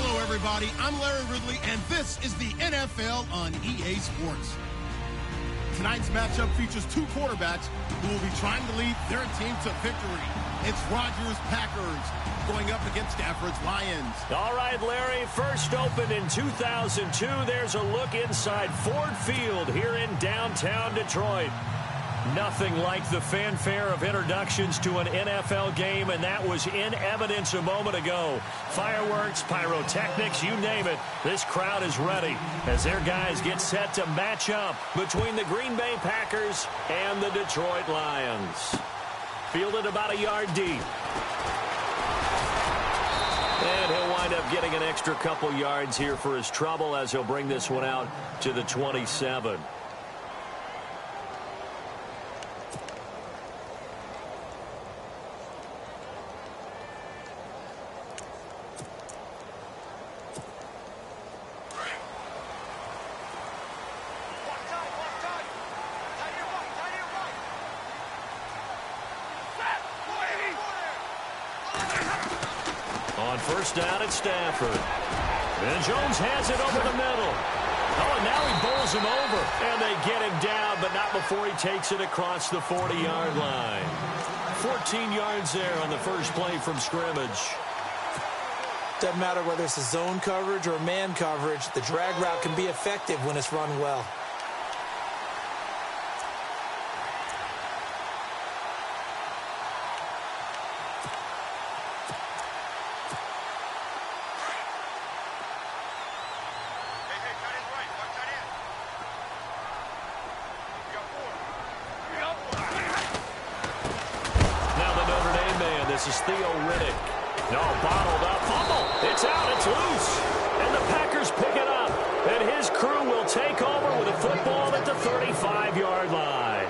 Hello, everybody. I'm Larry Ridley, and this is the NFL on EA Sports. Tonight's matchup features two quarterbacks who will be trying to lead their team to victory. It's Rodgers' Packers going up against Stafford's Lions. All right, Larry, first opened in 2002. There's a look inside Ford Field here in downtown Detroit. Nothing like the fanfare of introductions to an NFL game, and that was in evidence a moment ago. Fireworks, pyrotechnics, you name it. This crowd is ready as their guys get set to match up between the Green Bay Packers and the Detroit Lions. Fielded about a yard deep. And he'll wind up getting an extra couple yards here for his trouble as he'll bring this one out to the 27. First down at Stafford. And Jones has it over the middle. Oh, and now he bowls him over. And they get him down, but not before he takes it across the 40-yard line. 14 yards there on the first play from scrimmage. Doesn't matter whether it's a zone coverage or man coverage. The drag route can be effective when it's run well. No, bottled up. Fumble. It's out. It's loose. And the Packers pick it up. And his crew will take over with a football at the 35-yard line.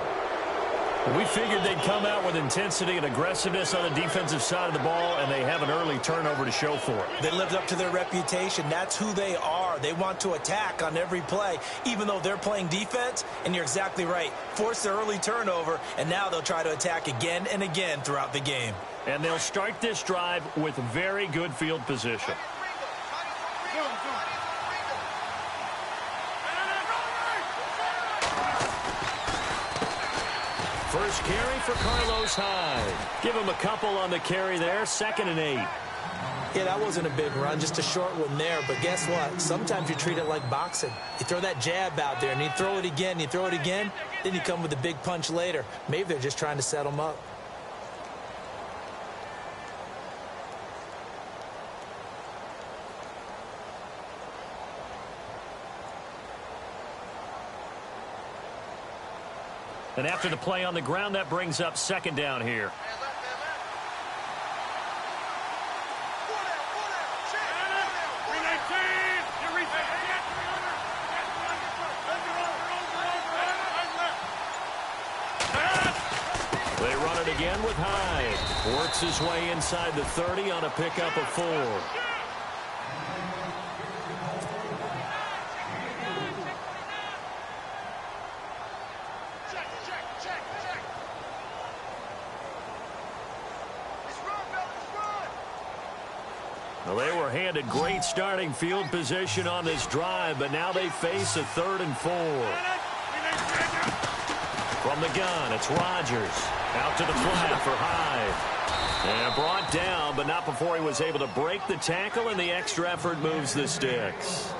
We figured they'd come out with intensity and aggressiveness on the defensive side of the ball, and they have an early turnover to show for it. They lived up to their reputation. That's who they are. They want to attack on every play, even though they're playing defense. And you're exactly right. Force the early turnover, and now they'll try to attack again and again throughout the game. And they'll start this drive with very good field position. First carry for Carlos Hyde. Give him a couple on the carry there. 2nd and 8. Yeah, that wasn't a big run, just a short one there. But guess what? Sometimes you treat it like boxing. You throw that jab out there, and you throw it again, you throw it again, then you come with a big punch later. Maybe they're just trying to set them up. And after the play on the ground, that brings up 2nd down here. They run it again with Hyde. Works his way inside the 30 on a pickup of 4. Well, they were handed great starting field position on this drive, but now they face a 3rd and 4. From the gun, it's Rodgers. Out to the flat for Hyde. And brought down, but not before he was able to break the tackle, and the extra effort moves the sticks.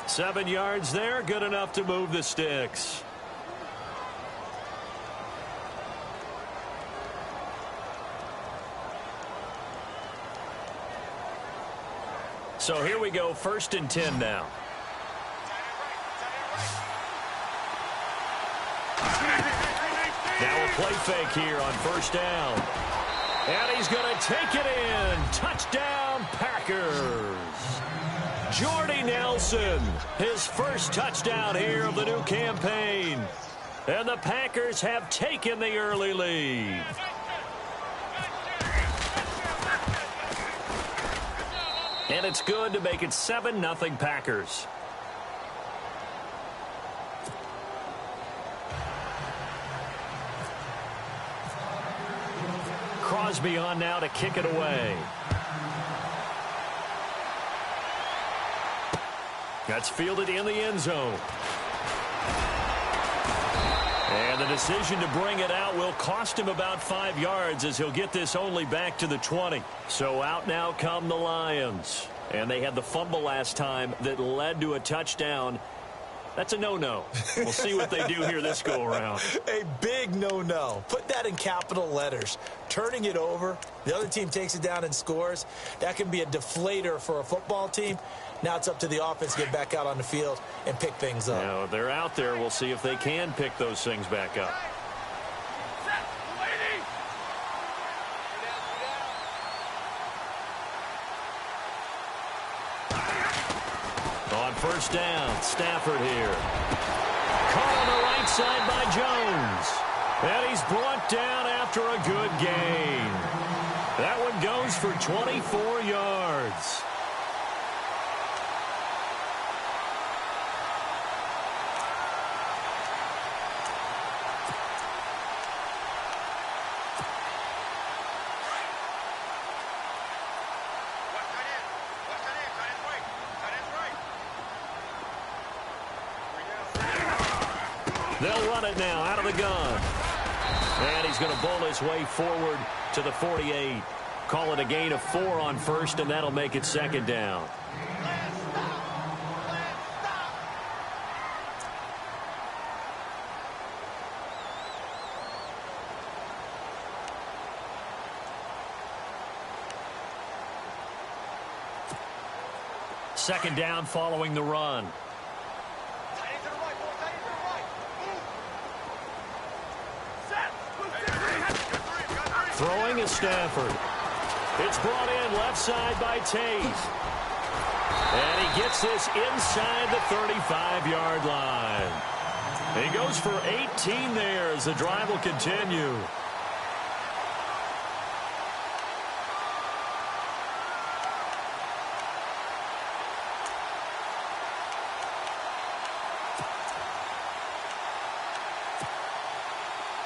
7 yards there, good enough to move the sticks. So here we go, 1st and 10 now. Now a play fake here on 1st down. And he's going to take it in. Touchdown, Packers. Jordy Nelson, his first touchdown here of the new campaign. And the Packers have taken the early lead. And it's good to make it 7-0 Packers. Crosby on now to kick it away. That's fielded in the end zone. And the decision to bring it out will cost him about 5 yards as he'll get this only back to the 20. So out now come the Lions. And they had the fumble last time that led to a touchdown. That's a no-no. We'll see what they do here this go-around. A big no-no. Put that in capital letters. Turning it over, the other team takes it down and scores. That can be a deflator for a football team. Now it's up to the offense to get back out on the field and pick things up. Now, they're out there. We'll see if they can pick those things back up. On first down, Stafford here. Caught on the right side by Jones. And he's brought down after a good gain. That one goes for 24 yards. They'll run it now out of the gun. And he's going to bowl his way forward to the 48. Call it a gain of 4 on first, and that'll make it second down. Second down following the run. Throwing is Stafford. It's brought in left side by Tate. And he gets this inside the 35-yard line. He goes for 18 there as the drive will continue.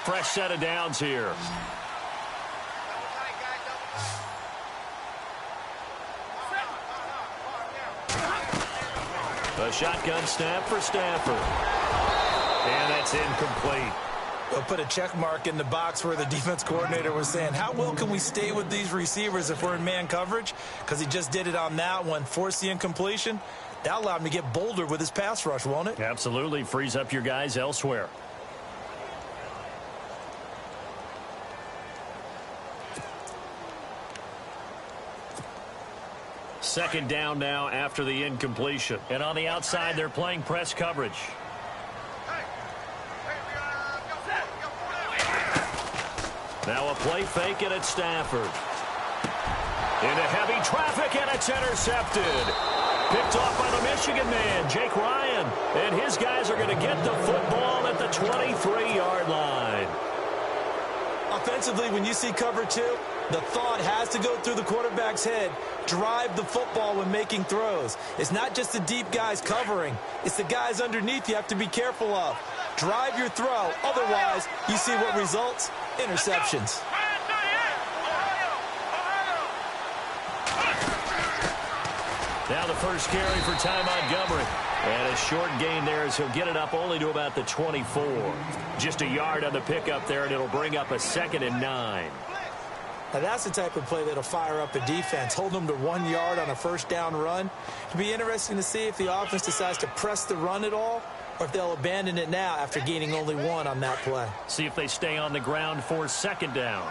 Fresh set of downs here. A shotgun snap for Stafford. And that's incomplete. We'll put a check mark in the box where the defense coordinator was saying, how well can we stay with these receivers if we're in man coverage? Because he just did it on that one, forced the incompletion. That allowed him to get bolder with his pass rush, won't it? Absolutely. Frees up your guys elsewhere. Second down now after the incompletion. And on the outside, they're playing press coverage. Now a play fake, and it's Stafford. Into heavy traffic, and it's intercepted. Picked off by the Michigan man, Jake Ryan. And his guys are going to get the football at the 23-yard line. Offensively, when you see cover 2, the thought has to go through the quarterback's head. Drive the football when making throws. It's not just the deep guys covering. It's the guys underneath you have to be careful of. Drive your throw. Otherwise, you see what results? Interceptions. Now the first carry for Ty Montgomery. And a short gain there as he'll get it up only to about the 24. Just a yard on the pickup there, and it'll bring up a 2nd and 9. Now that's the type of play that'll fire up a defense. Hold them to 1 yard on a first down run. It'll be interesting to see if the offense decides to press the run at all, or if they'll abandon it now after gaining only 1 on that play. See if they stay on the ground for second down.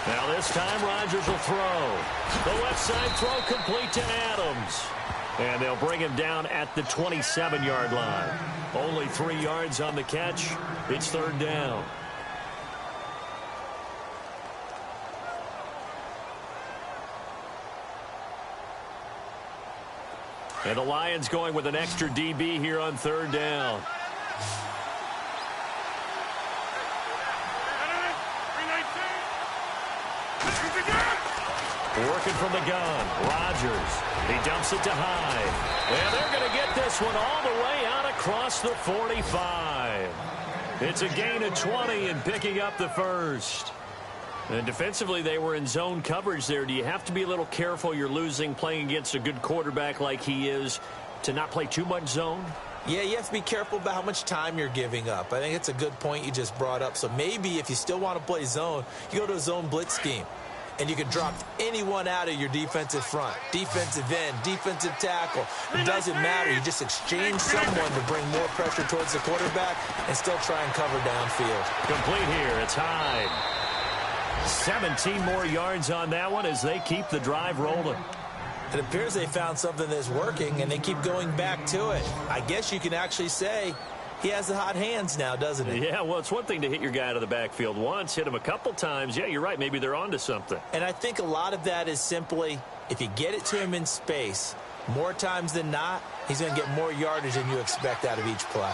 Now this time Rodgers will throw. The left side throw complete to Adams. And they'll bring him down at the 27-yard line. Only 3 yards on the catch. It's third down. And the Lions going with an extra DB here on third down. Working from the gun, Rodgers. He dumps it to Hyde. And they're going to get this one all the way out across the 45. It's a gain of 20 and picking up the first. And defensively, they were in zone coverage there. Do you have to be a little careful you're losing playing against a good quarterback like he is to not play too much zone? Yeah, you have to be careful about how much time you're giving up. I think it's a good point you just brought up. So maybe if you still want to play zone, you go to a zone blitz scheme. And you can drop anyone out of your defensive front, defensive end, defensive tackle. It doesn't matter. You just exchange someone to bring more pressure towards the quarterback and still try and cover downfield. Complete here. It's Hyde. 17 more yards on that one as they keep the drive rolling. It appears they found something that's working, and they keep going back to it. I guess you can actually say he has the hot hands now, doesn't he? Yeah, well, it's one thing to hit your guy out of the backfield once, hit him a couple times. Yeah, you're right. Maybe they're onto something. And I think a lot of that is simply if you get it to him in space, more times than not, he's going to get more yardage than you expect out of each play.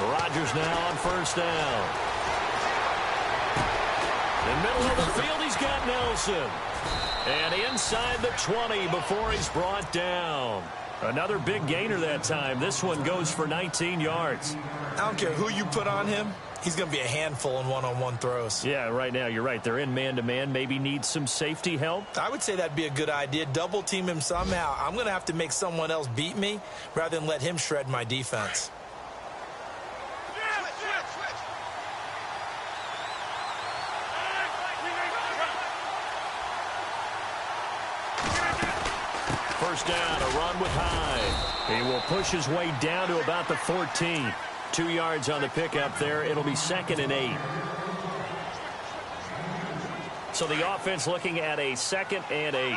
Rodgers now on first down. In the middle of the field, he's got Nelson. And inside the 20 before he's brought down. Another big gainer that time. This one goes for 19 yards. I don't care who you put on him. He's going to be a handful in one-on-one throws. Yeah, right now, you're right. They're in man-to-man. Maybe need some safety help. I would say that'd be a good idea. Double team him somehow. I'm going to have to make someone else beat me rather than let him shred my defense. First down, a run with Hyde. He will push his way down to about the 14. 2 yards on the pickup there. It'll be 2nd and 8. So the offense looking at a 2nd and 8.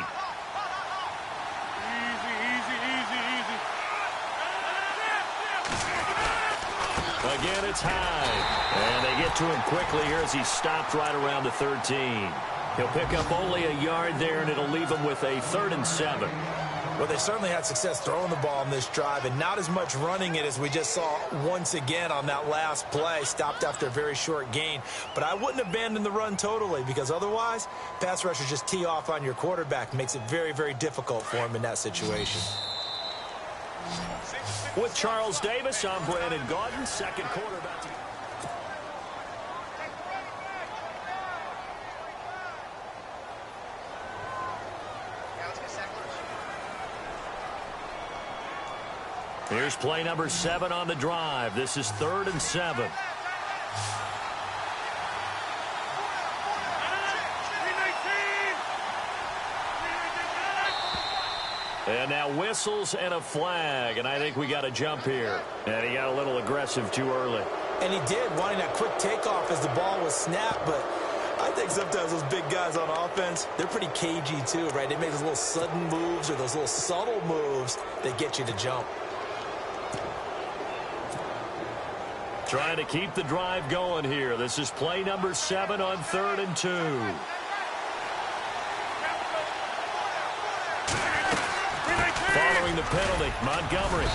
Again, it's Hyde. And they get to him quickly here as he stopped right around the 13. He'll pick up only a yard there, and it'll leave him with a 3rd and 7. Well, they certainly had success throwing the ball on this drive and not as much running it as we just saw once again on that last play. Stopped after a very short gain. But I wouldn't abandon the run totally because otherwise, pass rushers just tee off on your quarterback. Makes it very, very difficult for him in that situation. With Charles Davis, I'm Brandon Gaudin. Second quarter about to... Here's play number 7 on the drive. This is 3rd and 7. And now whistles and a flag, and I think we got a jump here. And he got a little aggressive too early. And he did, wanting that quick takeoff as the ball was snapped, but I think sometimes those big guys on offense, they're pretty cagey too, right? They make those little sudden moves or those little subtle moves that get you to jump. Trying to keep the drive going here. This is play number 7 on 3rd and 2. Following the penalty, Montgomery.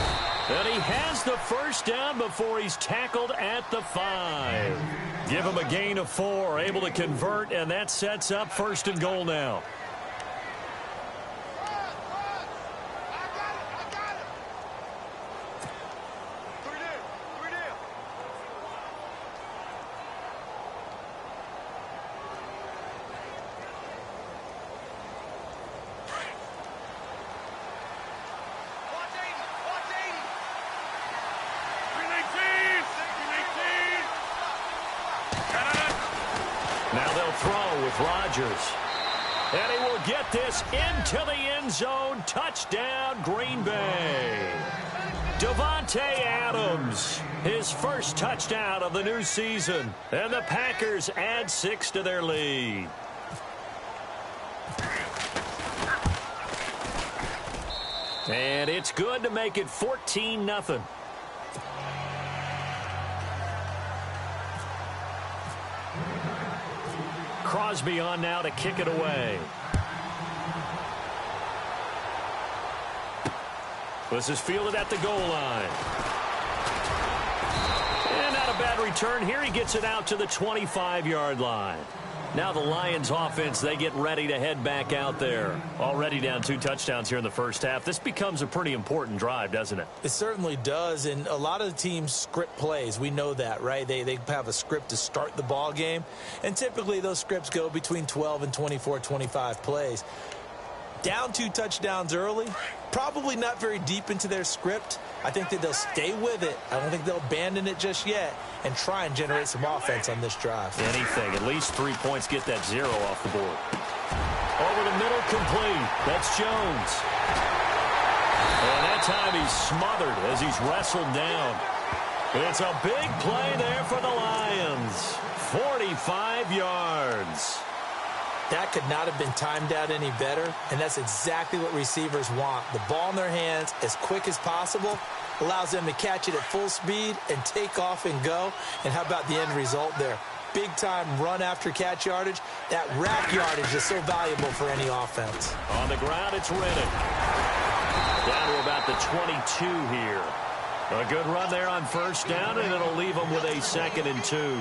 And he has the first down before he's tackled at the 5. Give him a gain of 4, able to convert, and that sets up 1st and goal now. Now they'll throw with Rodgers. And he will get this into the end zone. Touchdown, Green Bay. Davante Adams, his first touchdown of the new season. And the Packers add 6 to their lead. And it's good to make it 14-0. Crosby on now to kick it away. This is fielded at the goal line. And not a bad return here. He gets it out to the 25-yard line. Now the Lions offense, they get ready to head back out there. Already down 2 touchdowns here in the first half. This becomes a pretty important drive, doesn't it? It certainly does, and a lot of the teams script plays. We know that, right? They have a script to start the ball game, and typically those scripts go between 12 and 24, 25 plays. Down 2 touchdowns early, probably not very deep into their script. I think that they'll stay with it. I don't think they'll abandon it just yet and try and generate some offense on this drive. Anything. At least 3 points get that 0 off the board. Over the middle, complete. That's Jones. And that time he's smothered as he's wrestled down. It's a big play there for the Lions. 45 yards. That could not have been timed out any better, and that's exactly what receivers want. The ball in their hands as quick as possible allows them to catch it at full speed and take off and go. And how about the end result there? Big-time run after catch yardage. That rack yardage is so valuable for any offense. On the ground, it's Riddick. Down to about the 22 here. A good run there on first down, and it'll leave them with a 2nd and 2.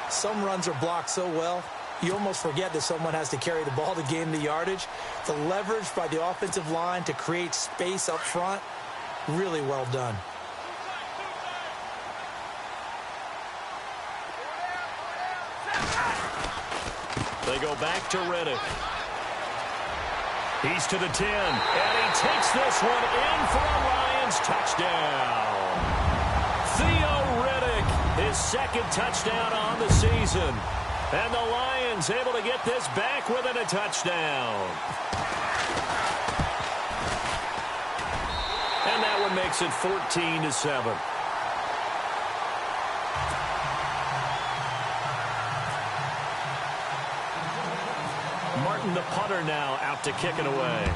Some runs are blocked so well, you almost forget that someone has to carry the ball to gain the yardage. The leverage by the offensive line to create space up front, really well done. They go back to Riddick. He's to the 10, and he takes this one in for a Lions touchdown. Theo Riddick, his 2nd touchdown on the season. And the Lions able to get this back within a touchdown. And that one makes it 14-7. Martin, the punter, now out to kick it away.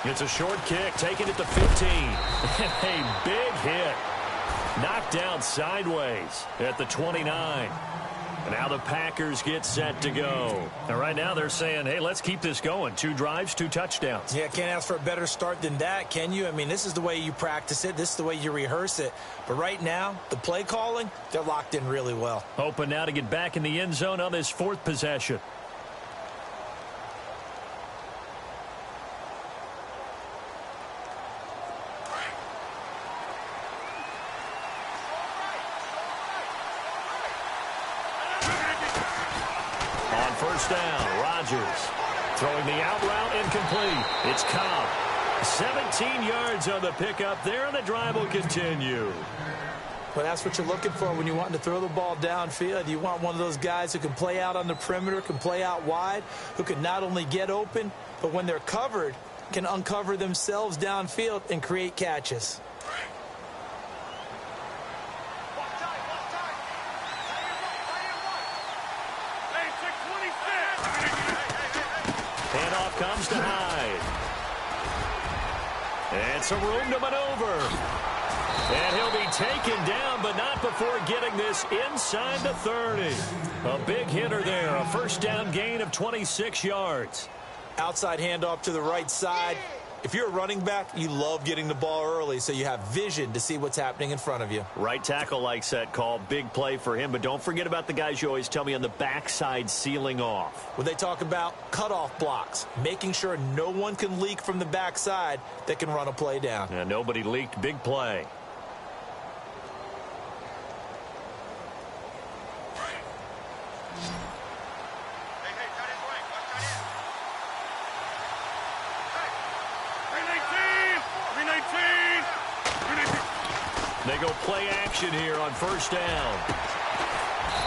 It's a short kick, taking it to 15. And a big hit. Knocked down sideways at the 29. And now the Packers get set to go. And right now they're saying, hey, let's keep this going. 2 drives, 2 touchdowns. Yeah, can't ask for a better start than that, can you? I mean, this is the way you practice it. This is the way you rehearse it. But right now, the play calling, they're locked in really well. Hoping now to get back in the end zone on this 4th possession. First down, Rodgers throwing the out route incomplete. It's Cobb. 17 yards on the pickup there, and the drive will continue. Well, that's what you're looking for when you're wanting to throw the ball downfield. You want one of those guys who can play out on the perimeter, can play out wide, who can not only get open, but when they're covered, can uncover themselves downfield and create catches. Handoff comes to Hyde. And some room to maneuver. And he'll be taken down, but not before getting this inside the 30. A big hitter there, a first down gain of 26 yards. Outside handoff to the right side. If you're a running back, you love getting the ball early so you have vision to see what's happening in front of you. Right tackle likes that call. Big play for him, but don't forget about the guys you always tell me on the backside sealing off. When they talk about cutoff blocks, making sure no one can leak from the backside that can run a play down. And nobody leaked. Big play. They go play action here on first down.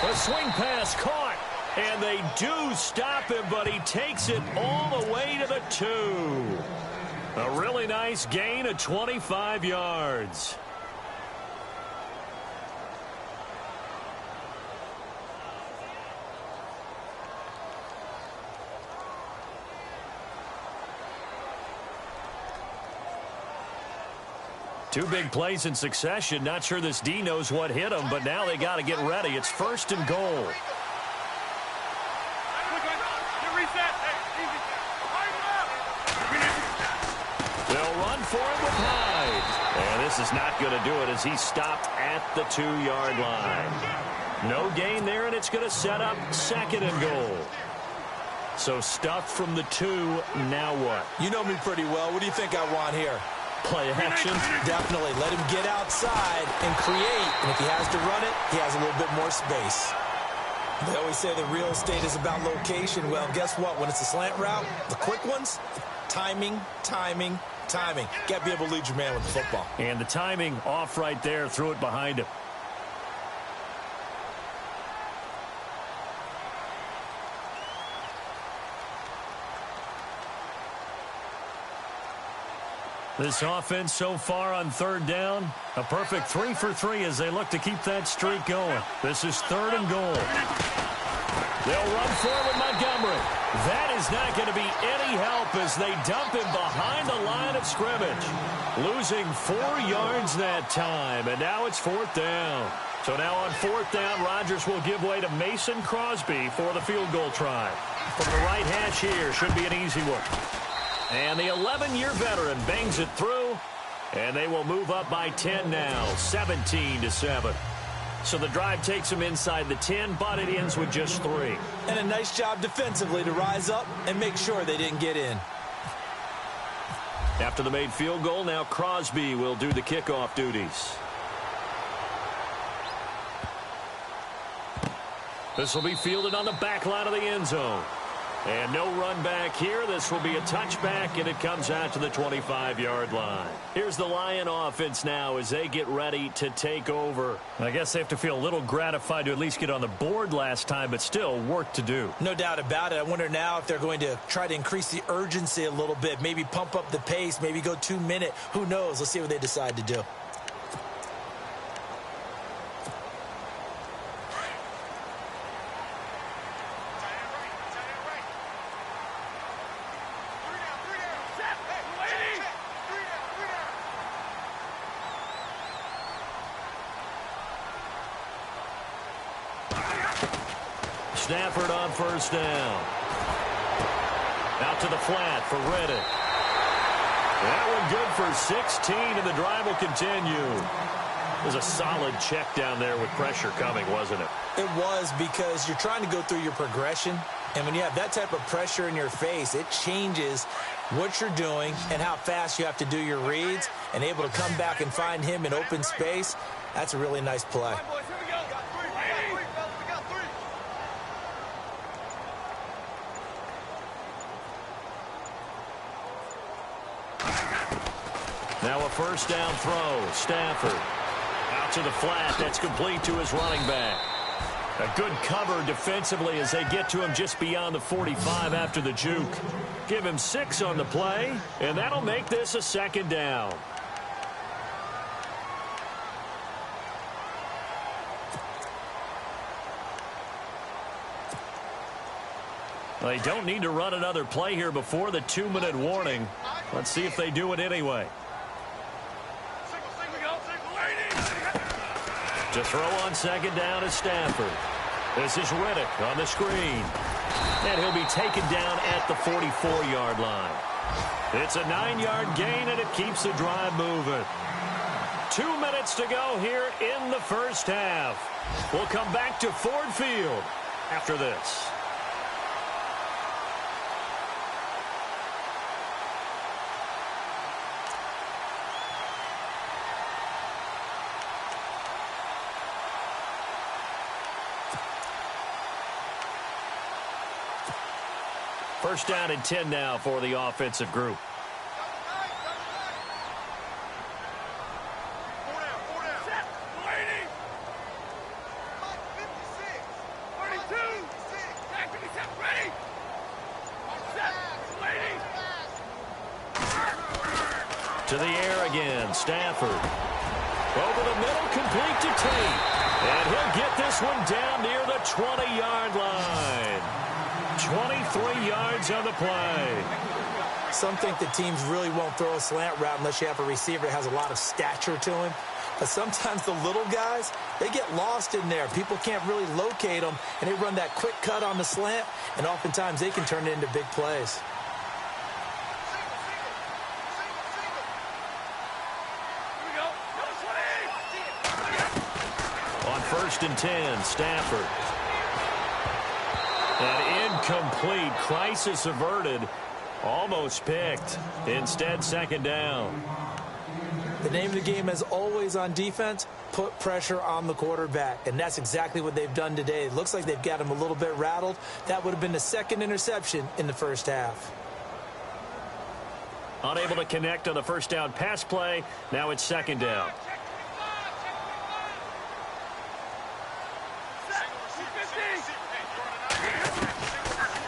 A swing pass caught, and they do stop him, but he takes it all the way to the 2. A really nice gain of 25 yards. Two big plays in succession. Not sure this D knows what hit him, but now they got to get ready. It's first and goal. They'll run for it with Hyde. And this is not going to do it as he stopped at the 2-yard line. No gain there, and it's going to set up 2nd and goal. So stuffed from the 2, now what? You know me pretty well. What do you think I want here? Play action? Definitely. Let him get outside and create. And if he has to run it, he has a little bit more space. They always say that real estate is about location. Well, guess what? When it's a slant route, the quick ones, timing, timing, timing. Got to be able to lead your man with the football. And the timing off right there. Threw it behind him. This offense so far on 3rd down, a perfect 3 for 3 as they look to keep that streak going. This is 3rd and goal. They'll run forward Montgomery. That is not going to be any help as they dump him behind the line of scrimmage. Losing 4 yards that time, and now it's 4th down. So now on 4th down, Rodgers will give way to Mason Crosby for the field goal try. From the right hash here, should be an easy one. And the 11-year veteran bangs it through, and they will move up by 10 now, 17-7. So the drive takes them inside the 10, but it ends with just 3. And a nice job defensively to rise up and make sure they didn't get in. After the made field goal, now Crosby will do the kickoff duties. This will be fielded on the back line of the end zone. And no run back here. This will be a touchback, and it comes out to the 25-yard line. Here's the Lion offense now as they get ready to take over. I guess they have to feel a little gratified to at least get on the board last time, but still work to do. No doubt about it. I wonder now if they're going to try to increase the urgency a little bit, maybe pump up the pace, maybe go 2-minute. Who knows? Let's see what they decide to do. Stafford on 1st down. Out to the flat for Reddick. That one good for 16, and the drive will continue. It was a solid check down there with pressure coming, wasn't it? It was, because you're trying to go through your progression, and when you have that type of pressure in your face, it changes what you're doing and how fast you have to do your reads, and able to come back and find him in open space. That's a really nice play. Now a 1st down throw. Stafford out to the flat. That's complete to his running back. A good cover defensively as they get to him just beyond the 45 after the juke. Give him 6 on the play, and that'll make this a 2nd down. They don't need to run another play here before the 2-minute warning. Let's see if they do it anyway. To throw on 2nd down is Stafford. This is Reddick on the screen. And he'll be taken down at the 44-yard line. It's a 9-yard gain, and it keeps the drive moving. 2 minutes to go here in the first half. We'll come back to Ford Field after this. First down and 10 now for the offensive group. To the air again, Stafford. Over the middle, complete to Tate. And he'll get this one down near the 20-yard line. 23 yards on the play. Some think that teams really won't throw a slant route unless you have a receiver that has a lot of stature to him. But sometimes the little guys, they get lost in there. People can't really locate them, and they run that quick cut on the slant, and oftentimes they can turn it into big plays. first and 10. Stafford. An incomplete. Crisis averted. Almost picked. Instead, second down. The name of the game, as always on defense, put pressure on the quarterback. And that's exactly what they've done today. It looks like they've got him a little bit rattled. That would have been the second interception in the first half. Unable to connect on the first down pass play. Now it's second down.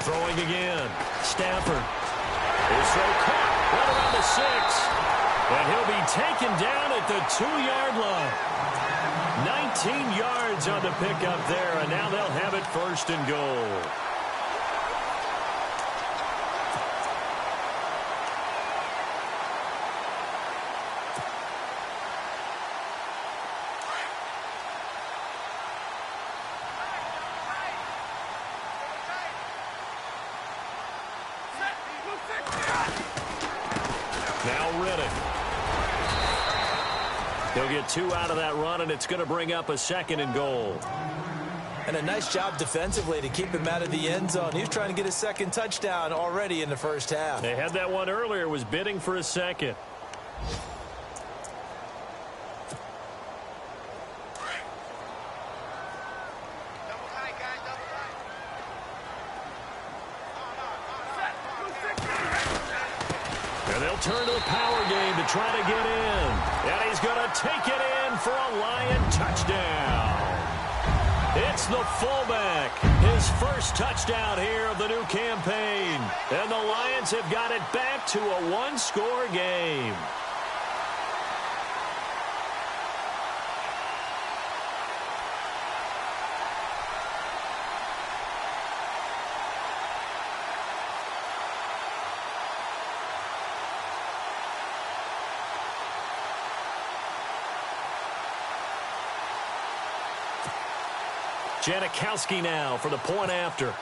Throwing again. Stafford. His throw caught right around the 6. And he'll be taken down at the 2-yard line. 19 yards on the pickup there, and now they'll have it first and goal. Now Riddick. He'll get 2 out of that run, and it's going to bring up a second and goal. And a nice job defensively to keep him out of the end zone. He was trying to get his second touchdown already in the first half. They had that one earlier, was bidding for a second. And they'll turn to the power game to try to get in. And he's going to take it in for a Lion touchdown. It's the fullback. His first touchdown here of the new campaign. And the Lions have got it back to a one-score game. Janikowski now for the point after.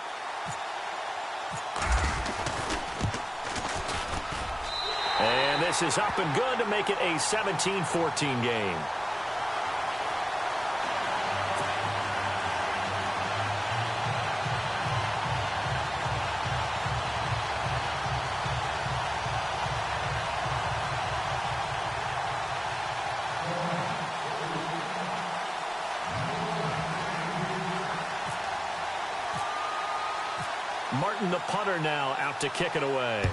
And this is up and good to make it a 17-14 game. Martin, the punter, now out to kick it away.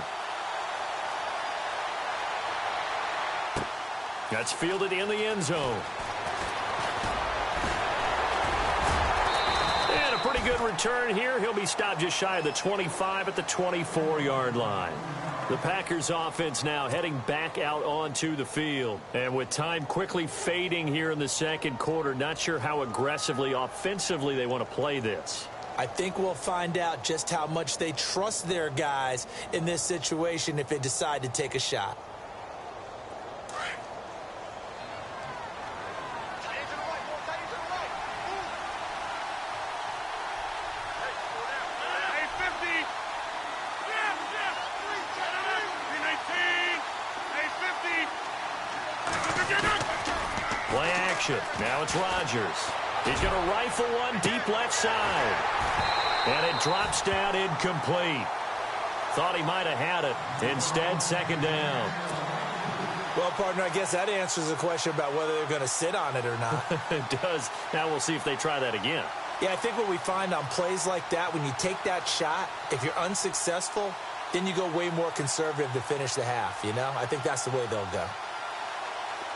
That's fielded in the end zone. And a pretty good return here. He'll be stopped just shy of the 25 at the 24-yard line. The Packers offense now heading back out onto the field. And with time quickly fading here in the second quarter, not sure how aggressively, offensively they want to play this. I think we'll find out just how much they trust their guys in this situation if they decide to take a shot. Play action. Now it's Rodgers. He's going to rifle one deep left side. And it drops down incomplete. Thought he might have had it. Instead, second down. Well, partner, I guess that answers the question about whether they're going to sit on it or not. It does. Now we'll see if they try that again. Yeah, I think what we find on plays like that, when you take that shot, if you're unsuccessful, then you go way more conservative to finish the half, you know? I think that's the way they'll go.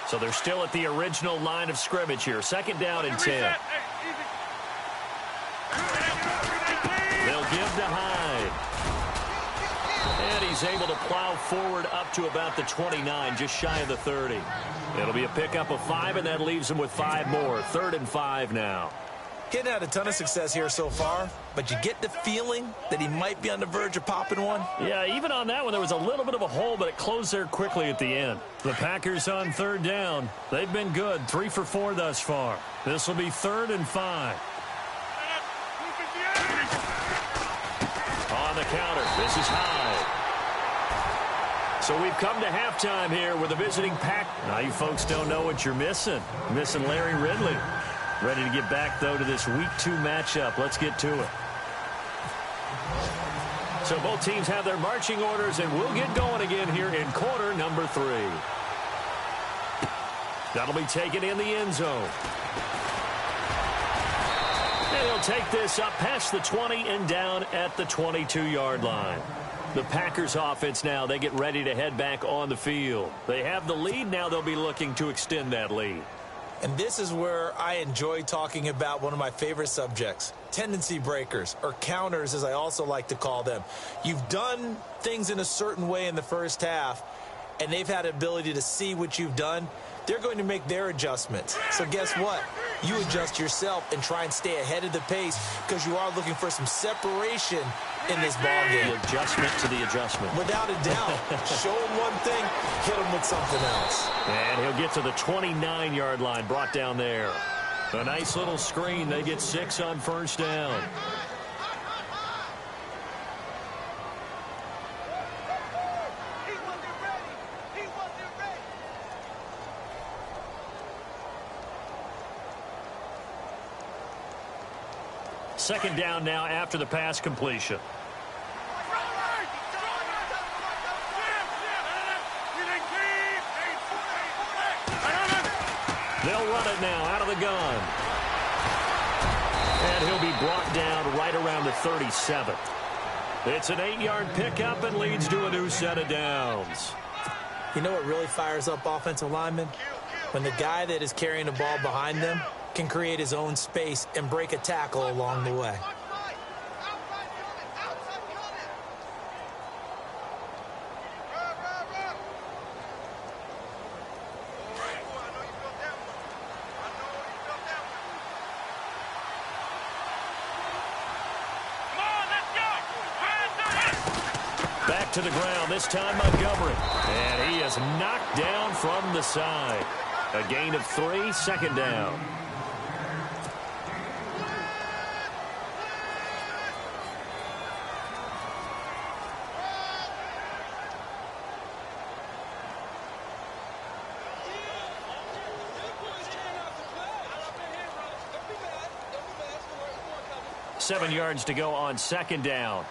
So they're still at the original line of scrimmage here. Second down and 10. They'll give to Hyde. And he's able to plow forward up to about the 29, just shy of the 30. It'll be a pickup of 5, and that leaves him with 5 more. 3rd and 5 now. Getting had a ton of success here so far, but you get the feeling that he might be on the verge of popping one. Yeah, even on that one, there was a little bit of a hole, but it closed there quickly at the end. The Packers on 3rd down. They've been good, 3 for 4 thus far. This will be 3rd and 5. On the counter, this is Hyde. So we've come to halftime here with a visiting Pack. Now you folks don't know what you're missing. Missing Larry Ridley. Ready to get back, though, to this Week 2 matchup. Let's get to it. So both teams have their marching orders, and we'll get going again here in quarter number 3. That'll be taken in the end zone. And he'll take this up past the 20 and down at the 22-yard line. The Packers offense now, they get ready to head back on the field. They have the lead. Now they'll be looking to extend that lead. And this is where I enjoy talking about one of my favorite subjects, tendency breakers, or counters as I also like to call them. You've done things in a certain way in the first half, and they've had the ability to see what you've done. They're going to make their adjustments. So guess what? You adjust yourself and try and stay ahead of the pace because you are looking for some separation in this ballgame. The adjustment to the adjustment. Without a doubt. Show him one thing, hit him with something else. And he'll get to the 29-yard line, brought down there. A nice little screen. They get 6 on first down. Second down now after the pass completion. They'll run it now out of the gun. And he'll be brought down right around the 37. It's an 8-yard pickup and leads to a new set of downs. You know what really fires up offensive linemen? When the guy that is carrying the ball behind them can create his own space and break a tackle along the way. Back to the ground, this time Montgomery. And he is knocked down from the side. A gain of 3, second down. Seven yards to go on second down.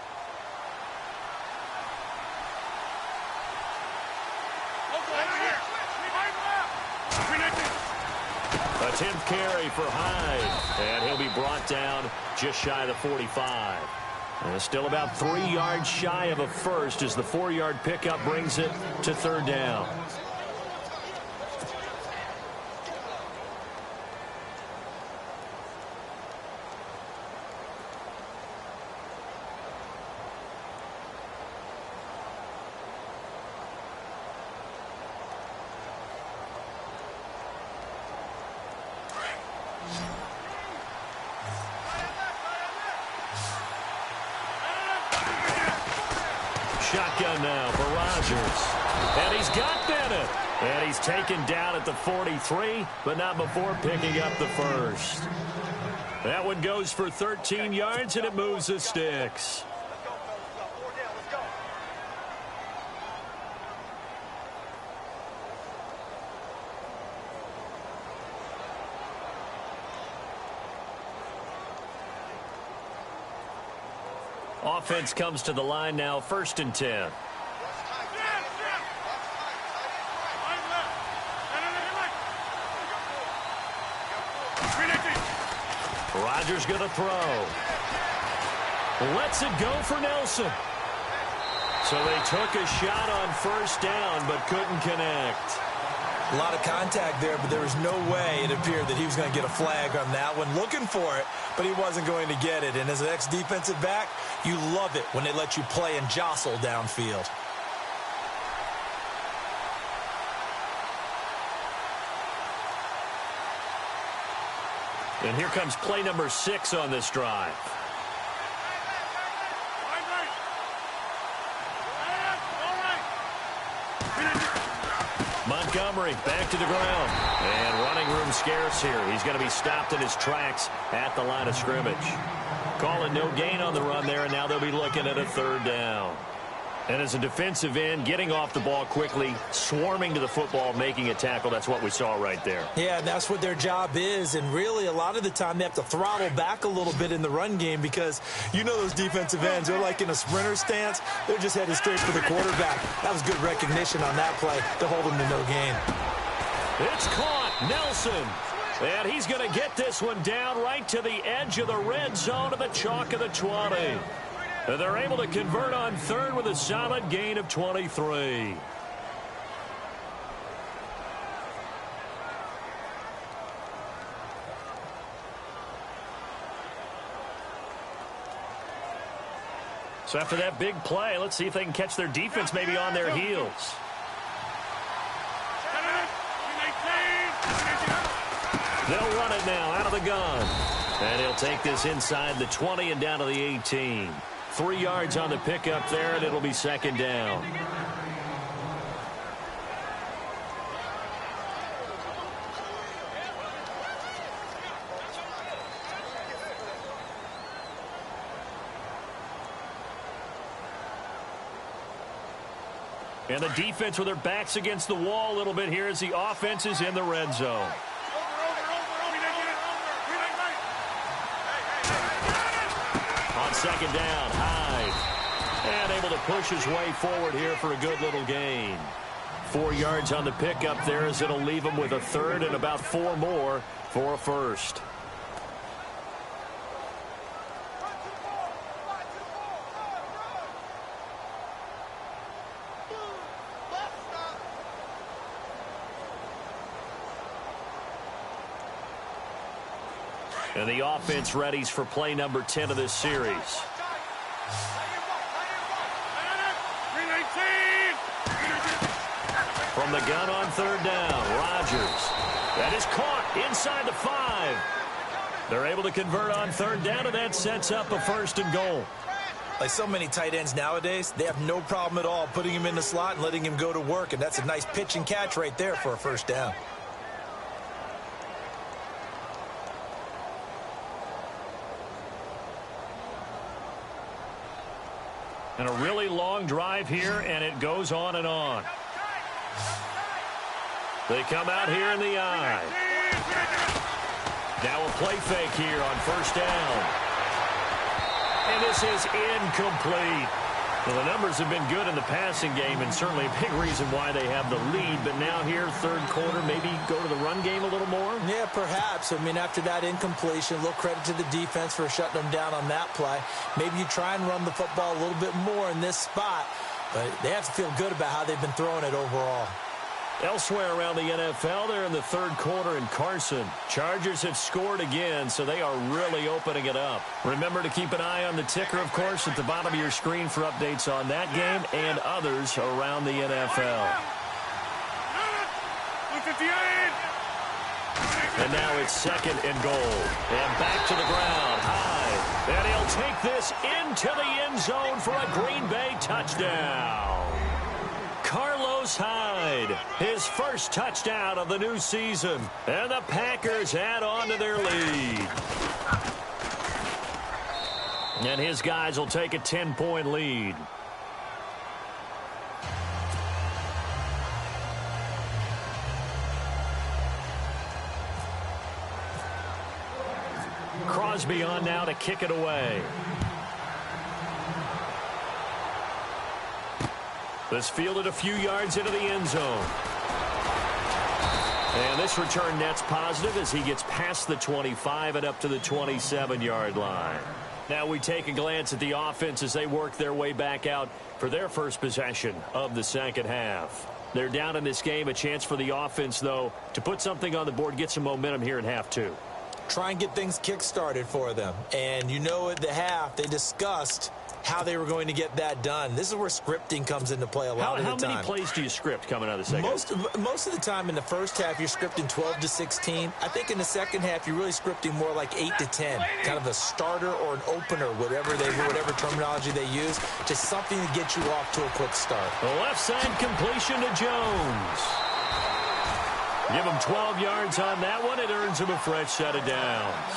A 10th carry for Hyde. And he'll be brought down just shy of the 45. And still about 3 yards shy of a first as the 4-yard pickup brings it to third down. Shotgun now for Rodgers. And he's got Bennett. And he's taken down at the 43, but not before picking up the first. That one goes for 13 yards, and it moves the sticks. Offense comes to the line now, 1st and 10. Rodgers going to throw. Lets it go for Nelson. So they took a shot on first down, but couldn't connect. A lot of contact there, but there was no way it appeared that he was going to get a flag on that one. Looking for it, but he wasn't going to get it. And as an ex-defensive back, you love it when they let you play and jostle downfield. And here comes play number 6 on this drive. Montgomery back to the ground. And running room scarce here. He's going to be stopped in his tracks at the line of scrimmage. Calling no gain on the run there, and now they'll be looking at a third down. And as a defensive end, getting off the ball quickly, swarming to the football, making a tackle, that's what we saw right there. Yeah, and that's what their job is. And really, a lot of the time, they have to throttle back a little bit in the run game because you know those defensive ends, they're like in a sprinter stance. They're just headed straight for the quarterback. That was good recognition on that play to hold them to no gain. It's caught. Nelson. And he's going to get this one down right to the edge of the red zone of the chalk of the 20. And they're able to convert on third with a solid gain of 23. So after that big play, let's see if they can catch their defense maybe on their heels. They'll run it now out of the gun. And he'll take this inside the 20 and down to the 18. 3 yards on the pickup there, and it'll be second down. And the defense with their backs against the wall a little bit here as the offense is in the red zone. On second down, Hyde. And able to push his way forward here for a good little gain. 4 yards on the pickup there as it'll leave him with a third and about 4 more for a first. And the offense readies for play number 10 of this series. From the gun on third down, Rodgers. That is caught inside the 5. They're able to convert on third down, and that sets up a first and goal. Like so many tight ends nowadays, they have no problem at all putting him in the slot and letting him go to work, and that's a nice pitch and catch right there for a first down. And a really long drive here, and it goes on and on. They come out here in the eye. Now a play fake here on first down. And this is incomplete. Well, the numbers have been good in the passing game, and certainly a big reason why they have the lead. But now here, third quarter, maybe go to the run game a little more? Yeah, perhaps. I mean, after that incompletion, a little credit to the defense for shutting them down on that play. Maybe you try and run the football a little bit more in this spot. But they have to feel good about how they've been throwing it overall. Elsewhere around the NFL, they're in the third quarter in Carson. Chargers have scored again, so they are really opening it up. Remember to keep an eye on the ticker, of course, at the bottom of your screen for updates on that game and others around the NFL. And now it's second and goal. And back to the ground, high. And he'll take this into the end zone for a Green Bay touchdown. Carlos Hyde, his first touchdown of the new season. And the Packers add on to their lead. And his guys will take a 10-point lead. Crosby on now to kick it away. This fielded a few yards into the end zone. And this return net's positive as he gets past the 25 and up to the 27-yard line. Now we take a glance at the offense as they work their way back out for their first possession of the second half. They're down in this game. A chance for the offense, though, to put something on the board, get some momentum here in half two. Try and get things kick-started for them. And you know at the half they discussed how they were going to get that done. This is where scripting comes into play a lot of the time. How many plays do you script coming out of the second? Most of the time in the first half, you're scripting 12 to 16. I think in the second half, you're really scripting more like 8 to 10. Kind of a starter or an opener, whatever terminology they use. Just something to get you off to a quick start. The left side completion to Jones. Give him 12 yards on that one. It earns him a fresh set of downs.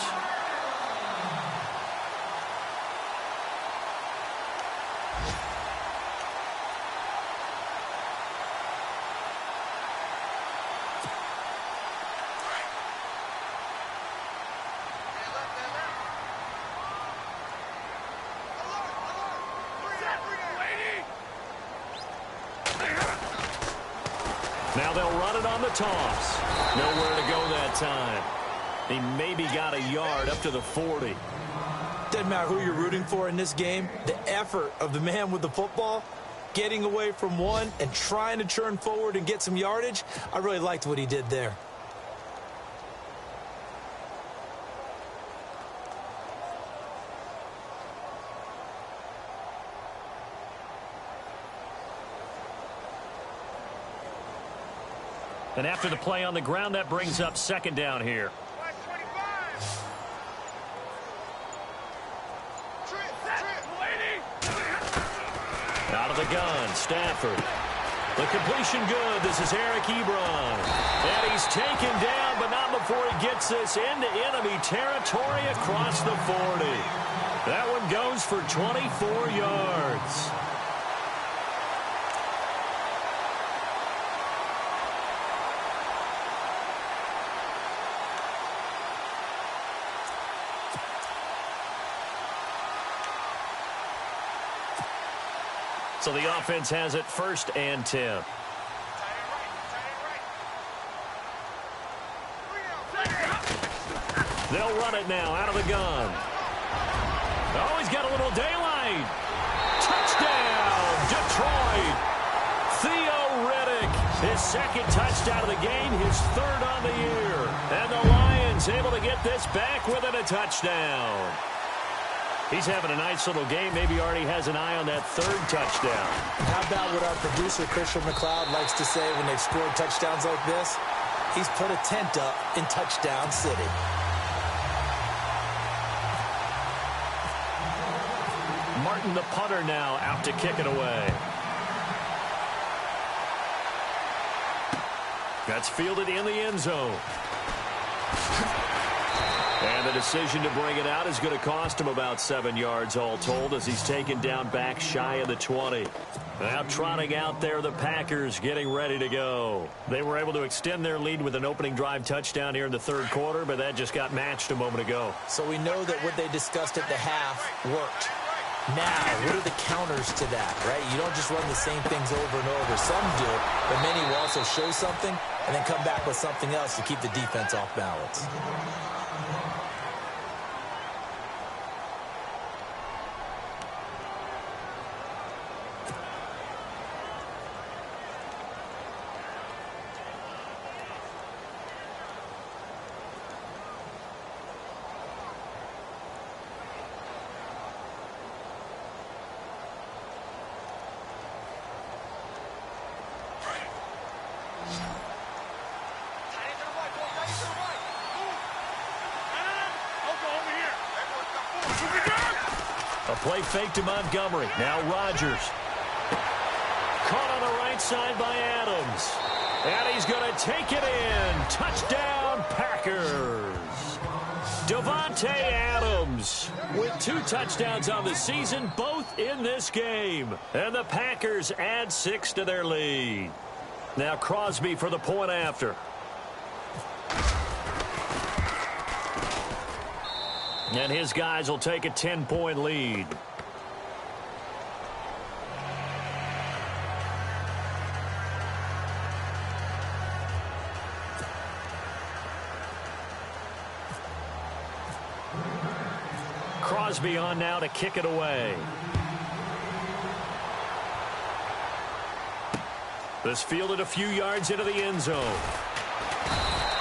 Now they'll run it on the toss. Nowhere to go that time. He maybe got a yard up to the 40. Doesn't matter who you're rooting for in this game. The effort of the man with the football, getting away from one and trying to turn forward and get some yardage, I really liked what he did there. And after the play on the ground, that brings up second down here. Out of the gun, Stafford. The completion good. This is Eric Ebron. And he's taken down, but not before he gets this into enemy territory across the 40. That one goes for 24 yards. So the offense has it 1st and 10. They'll run it now out of the gun. Oh, he's got a little daylight. Touchdown, Detroit. Theo Riddick, his 2nd touchdown of the game, his 3rd on the year. And the Lions able to get this back within a touchdown. He's having a nice little game. Maybe already has an eye on that 3rd touchdown. How about what our producer, Christian McLeod, likes to say when they've scored touchdowns like this? He's put a tent up in Touchdown City. Martin, the punter, now out to kick it away. That's fielded in the end zone. And the decision to bring it out is going to cost him about 7 yards all told as he's taken down back shy of the 20. Now trotting out there, the Packers getting ready to go. They were able to extend their lead with an opening drive touchdown here in the 3rd quarter, but that just got matched a moment ago. So we know that what they discussed at the half worked. Now, what are the counters to that, right? You don't just run the same things over and over. Some do, but many will also show something and then come back with something else to keep the defense off balance. A play fake to Montgomery. Now Rodgers. Caught on the right side by Adams. And he's going to take it in. Touchdown, Packers. Davante Adams with 2 touchdowns on the season, both in this game. And the Packers add 6 to their lead. Now Crosby for the point after. And his guys will take a 10-point lead. Crosby on now to kick it away. This fielded a few yards into the end zone.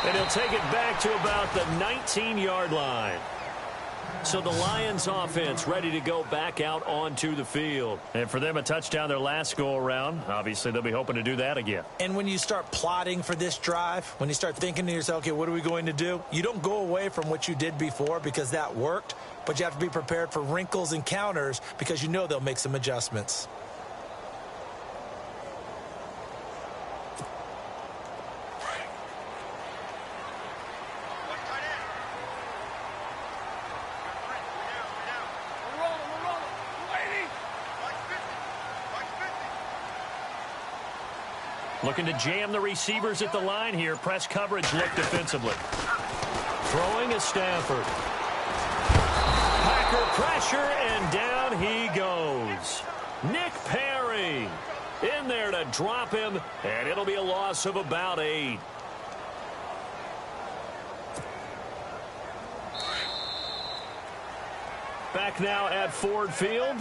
And he'll take it back to about the 19-yard line. So the Lions offense ready to go back out onto the field. And for them, a touchdown their last go-around. Obviously, they'll be hoping to do that again. And when you start plotting for this drive, when you start thinking to yourself, okay, what are we going to do? You don't go away from what you did before because that worked, but you have to be prepared for wrinkles and counters because you know they'll make some adjustments. Looking to jam the receivers at the line here. Press coverage look defensively. Throwing is Stafford. Packer pressure, and down he goes. Nick Perry. In there to drop him, and it'll be a loss of about 8. Back now at Ford Field.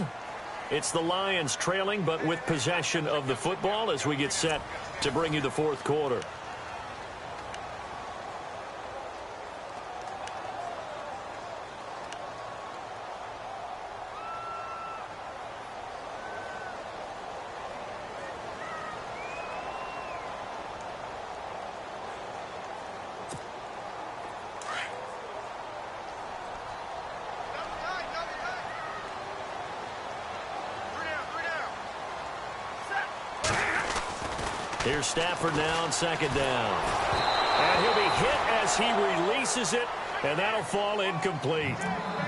It's the Lions trailing, but with possession of the football as we get set to bring you the fourth quarter. Here's Stafford now on second down. And he'll be hit as he releases it, and that'll fall incomplete.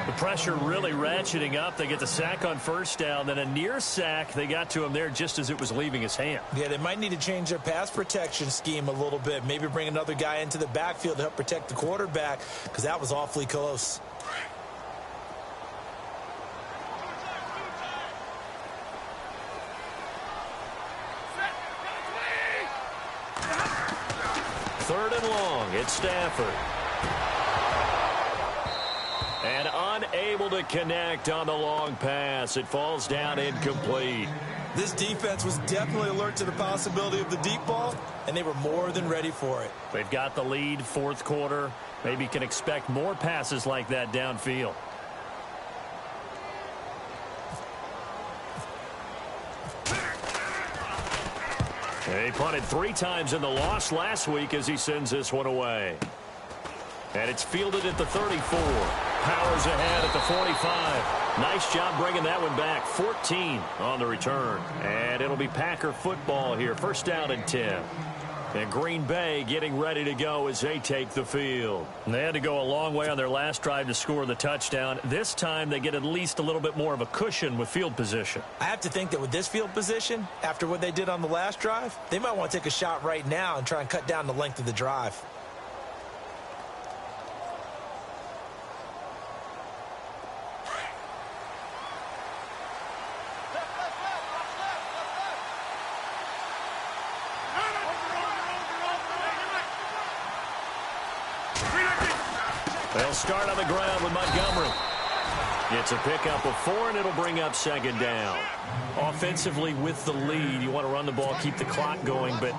The pressure really ratcheting up. They get the sack on first down, then a near sack. They got to him there just as it was leaving his hand. Yeah, they might need to change their pass protection scheme a little bit. Maybe bring another guy into the backfield to help protect the quarterback, because that was awfully close. Third and long, it's Stafford. And unable to connect on the long pass. It falls down incomplete. This defense was definitely alert to the possibility of the deep ball, and they were more than ready for it. They've got the lead, fourth quarter. Maybe can expect more passes like that downfield. He punted 3 times in the loss last week as he sends this one away. And it's fielded at the 34. Powers ahead at the 45. Nice job bringing that one back. 14 on the return. And it'll be Packer football here. First down and 10. And Green Bay getting ready to go as they take the field. And they had to go a long way on their last drive to score the touchdown. This time they get at least a little bit more of a cushion with field position. I have to think that with this field position, after what they did on the last drive, they might want to take a shot right now and try and cut down the length of the drive. They'll start on the ground with Montgomery. It's a pickup of 4, and it'll bring up second down. Offensively with the lead, you want to run the ball, keep the clock going, but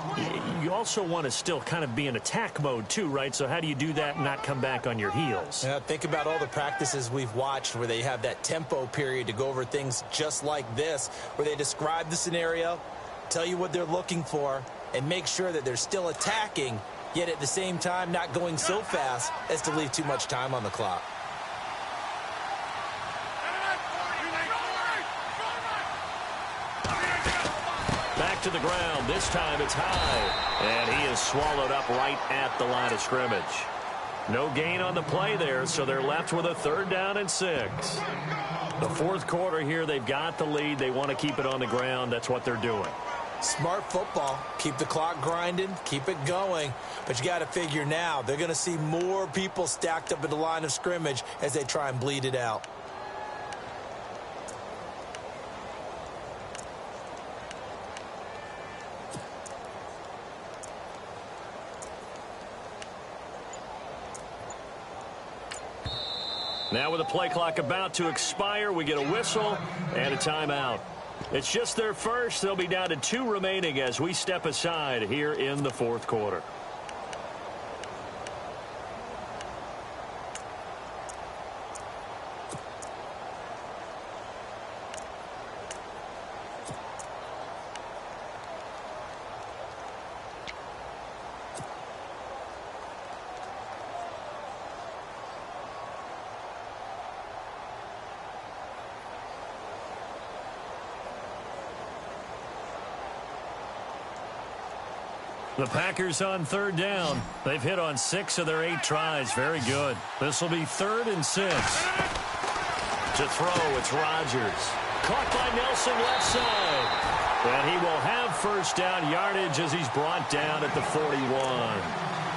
you also want to still kind of be in attack mode too, right? So how do you do that and not come back on your heels? Yeah, think about all the practices we've watched where they have that tempo period to go over things just like this, where they describe the scenario, tell you what they're looking for, and make sure that they're still attacking, yet at the same time not going so fast as to leave too much time on the clock. Back to the ground. This time it's high. And he is swallowed up right at the line of scrimmage. No gain on the play there, so they're left with a third down and 6. The fourth quarter here, they've got the lead. They want to keep it on the ground. That's what they're doing. Smart football. Keep the clock grinding. Keep it going. But you got to figure now, they're going to see more people stacked up at the line of scrimmage as they try and bleed it out. Now with the play clock about to expire, we get a whistle and a timeout. It's just their first. They'll be down to 2 remaining as we step aside here in the fourth quarter. The Packers on third down. They've hit on 6 of their 8 tries. Very good. This will be 3rd and 6. To throw, it's Rodgers. Caught by Nelson left side. And he will have first down yardage as he's brought down at the 41.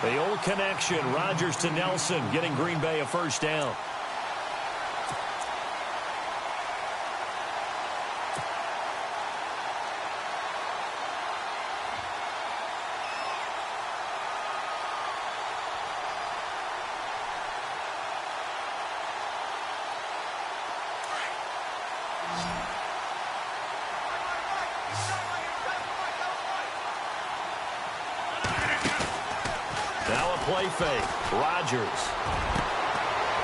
The old connection, Rodgers to Nelson, getting Green Bay a first down. play fake. Rodgers.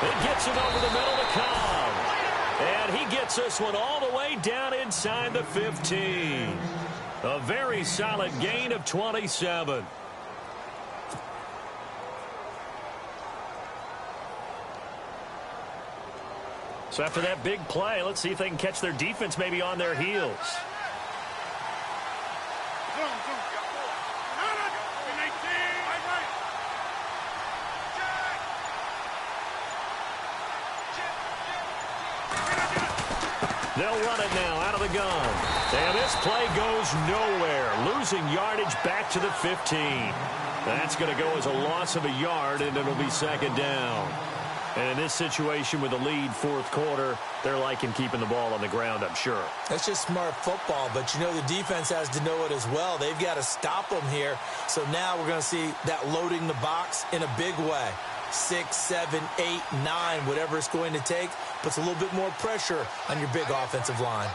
It gets it over the middle to Cobb. And he gets this one all the way down inside the 15. A very solid gain of 27. So after that big play, let's see if they can catch their defense maybe on their heels. They'll run it now out of the gun. And this play goes nowhere. Losing yardage back to the 15. That's going to go as a loss of a yard, and it'll be second down. And in this situation with a lead fourth quarter, they're liking keeping the ball on the ground, I'm sure. That's just smart football, but you know the defense has to know it as well. They've got to stop them here. So now we're going to see that loading the box in a big way. 6, 7, 8, 9, whatever it's going to take, puts a little bit more pressure on your big offensive line.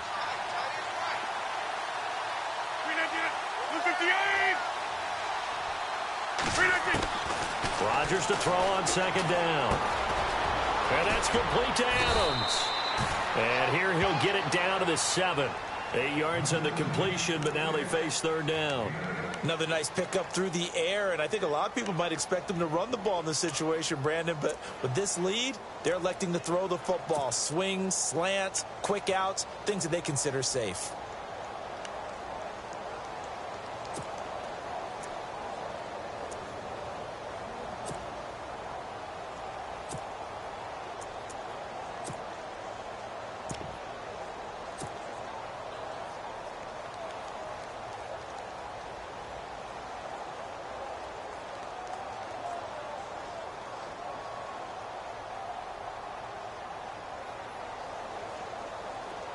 Rodgers to throw on second down. And that's complete to Adams. And here he'll get it down to the 7. 8 yards on the completion, but now they face third down. Another nice pickup through the air, and I think a lot of people might expect them to run the ball in this situation, Brandon, but with this lead, they're electing to throw the football. Swings, slants, quick outs, things that they consider safe.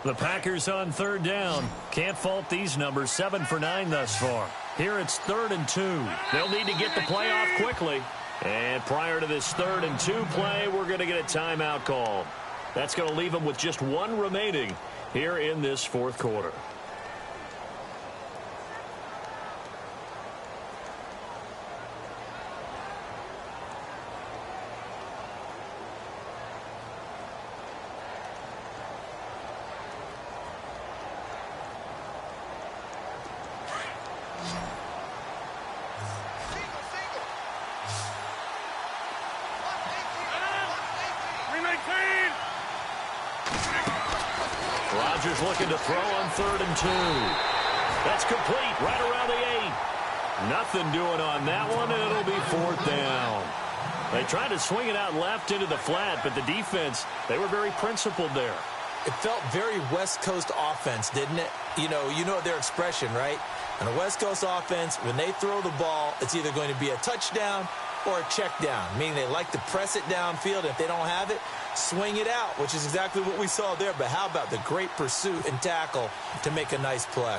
The Packers on third down. Can't fault these numbers. 7 for 9 thus far. Here it's 3rd and 2. They'll need to get the play off quickly. And prior to this 3rd and 2 play, we're going to get a timeout call. That's going to leave them with just 1 remaining here in this fourth quarter. Rodgers looking to throw on 3rd and 2. That's complete right around the 8. Nothing doing on that one, and it'll be 4th down. They tried to swing it out left into the flat, but the defense, they were very principled there. It felt very West Coast offense, didn't it? You know their expression, right? On a West Coast offense, when they throw the ball, it's either going to be a touchdown or a check down, meaning they like to press it downfield. If they don't have it, swing it out, which is exactly what we saw there. But how about the great pursuit and tackle to make a nice play?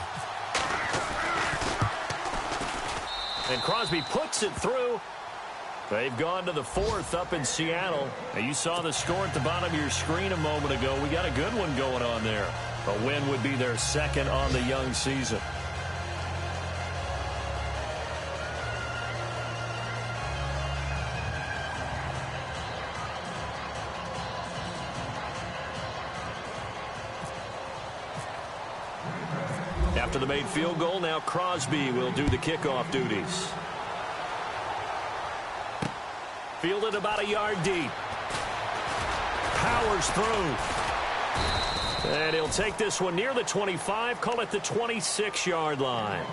And Crosby puts it through. They've gone to the 4th up in Seattle. Now, you saw the score at the bottom of your screen a moment ago. We got a good one going on there. A win would be their 2nd on the young season. After the made field goal, now Crosby will do the kickoff duties. Fielded about a yard deep. Powers through. And he'll take this one near the 25, call it the 26-yard line.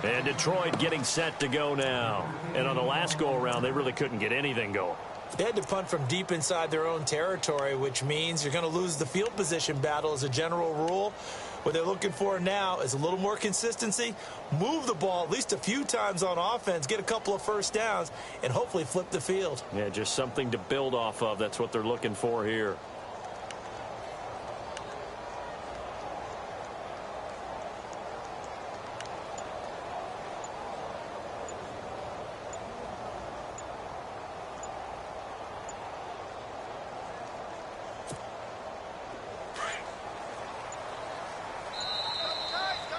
And Detroit getting set to go now. And on the last go-around, they really couldn't get anything going. They had to punt from deep inside their own territory, which means you're going to lose the field position battle as a general rule. What they're looking for now is a little more consistency, move the ball at least a few times on offense, get a couple of first downs, and hopefully flip the field. Yeah, just something to build off of. That's what they're looking for here.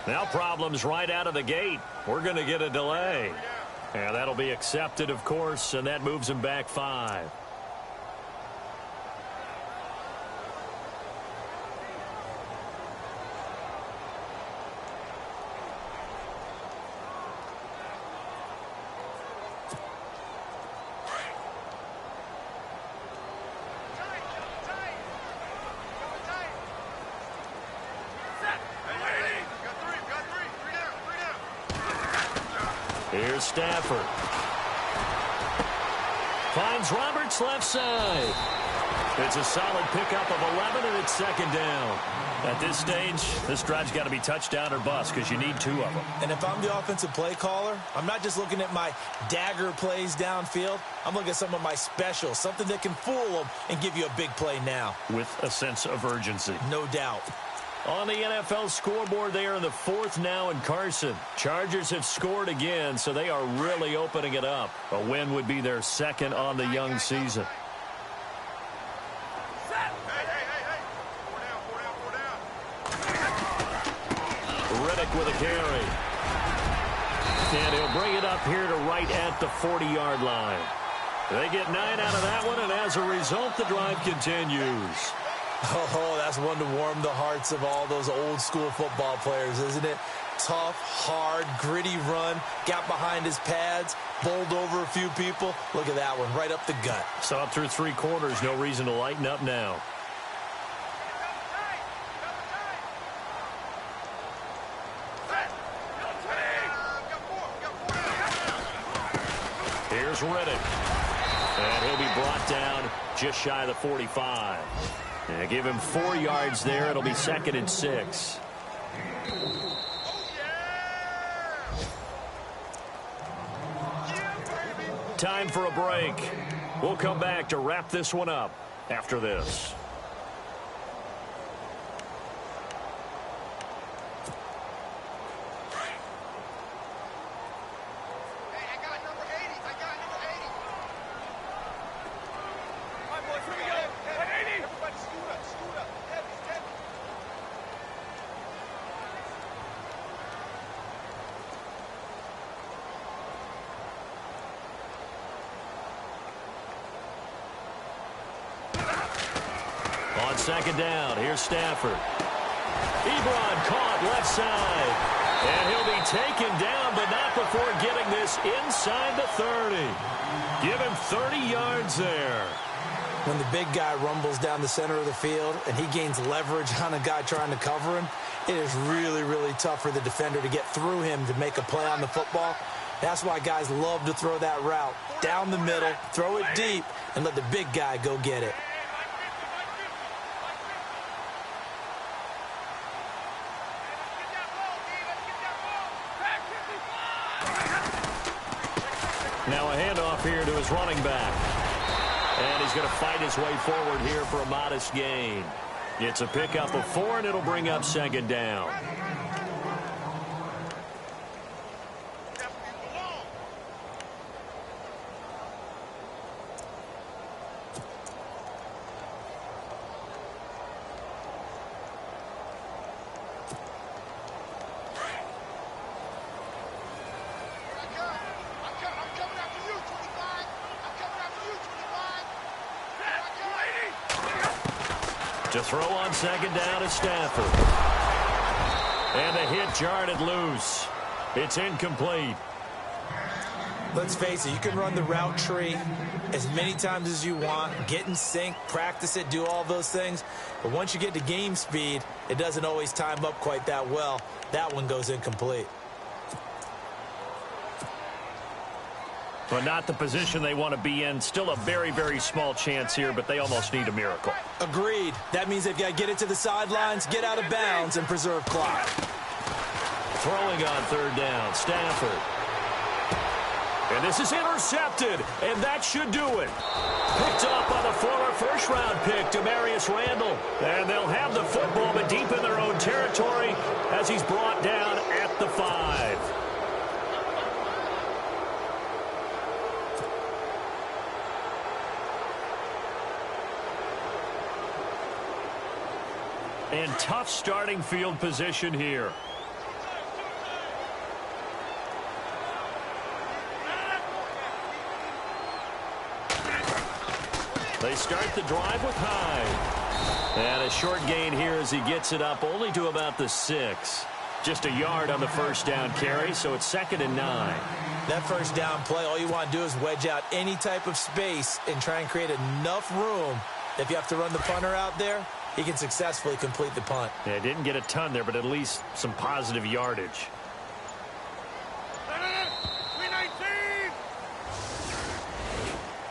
Now problems right out of the gate. We're going to get a delay. And that'll be accepted, of course, and that moves him back 5. Here's Stafford. Finds Roberts left side. It's a solid pickup of 11, and it's second down. At this stage, this drive's got to be touchdown or bust because you need 2 of them. And if I'm the offensive play caller, I'm not just looking at my dagger plays downfield. I'm looking at some of my specials, something that can fool them and give you a big play now. With a sense of urgency. No doubt. On the NFL scoreboard, they are in the 4th now in Carson. Chargers have scored again, so they are really opening it up. A win would be their 2nd on the young season. Riddick with a carry. And he'll bring it up here to right at the 40-yard line. They get 9 out of that one, and as a result, the drive continues. Oh, that's one to warm the hearts of all those old-school football players, isn't it? Tough, hard, gritty run, got behind his pads, bowled over a few people. Look at that one, right up the gut. So up through 3 quarters, no reason to lighten up now. Here's Riddick. And he'll be brought down just shy of the 45. And give him 4 yards there. It'll be 2nd and 6. Time for a break. We'll come back to wrap this one up after this. On 2nd down, here's Stafford. Ebron caught left side. And he'll be taken down, but not before getting this inside the 30. Give him 30 yards there. When the big guy rumbles down the center of the field and he gains leverage on a guy trying to cover him, it is really, really tough for the defender to get through him to make a play on the football. That's why guys love to throw that route down the middle, throw it deep, and let the big guy go get it. Now a handoff here to his running back. And he's going to fight his way forward here for a modest gain. It's a pickup of 4, and it'll bring up 2nd down. To throw on 2nd down is Stafford. And the hit jarred it loose. It's incomplete. Let's face it, you can run the route tree as many times as you want, get in sync, practice it, do all those things. But once you get to game speed, it doesn't always time up quite that well. That one goes incomplete. But not the position they want to be in. Still a very, very small chance here, but they almost need a miracle. Agreed. That means they've got to get it to the sidelines, get out of bounds, and preserve clock. Throwing on 3rd down, Stafford. And this is intercepted, and that should do it. Picked up by the former first-round pick, Demarius Randall. And they'll have the football, but deep in their own territory as he's brought down at the 5. And tough starting field position here. They start the drive with Hyde. And a short gain here as he gets it up only to about the 6. Just a yard on the first down carry, so it's 2nd and 9. That first down play, all you want to do is wedge out any type of space and try and create enough room. If you have to run the punter out there, he can successfully complete the punt. Yeah, didn't get a ton there, but at least some positive yardage.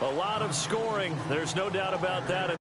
A lot of scoring. There's no doubt about that.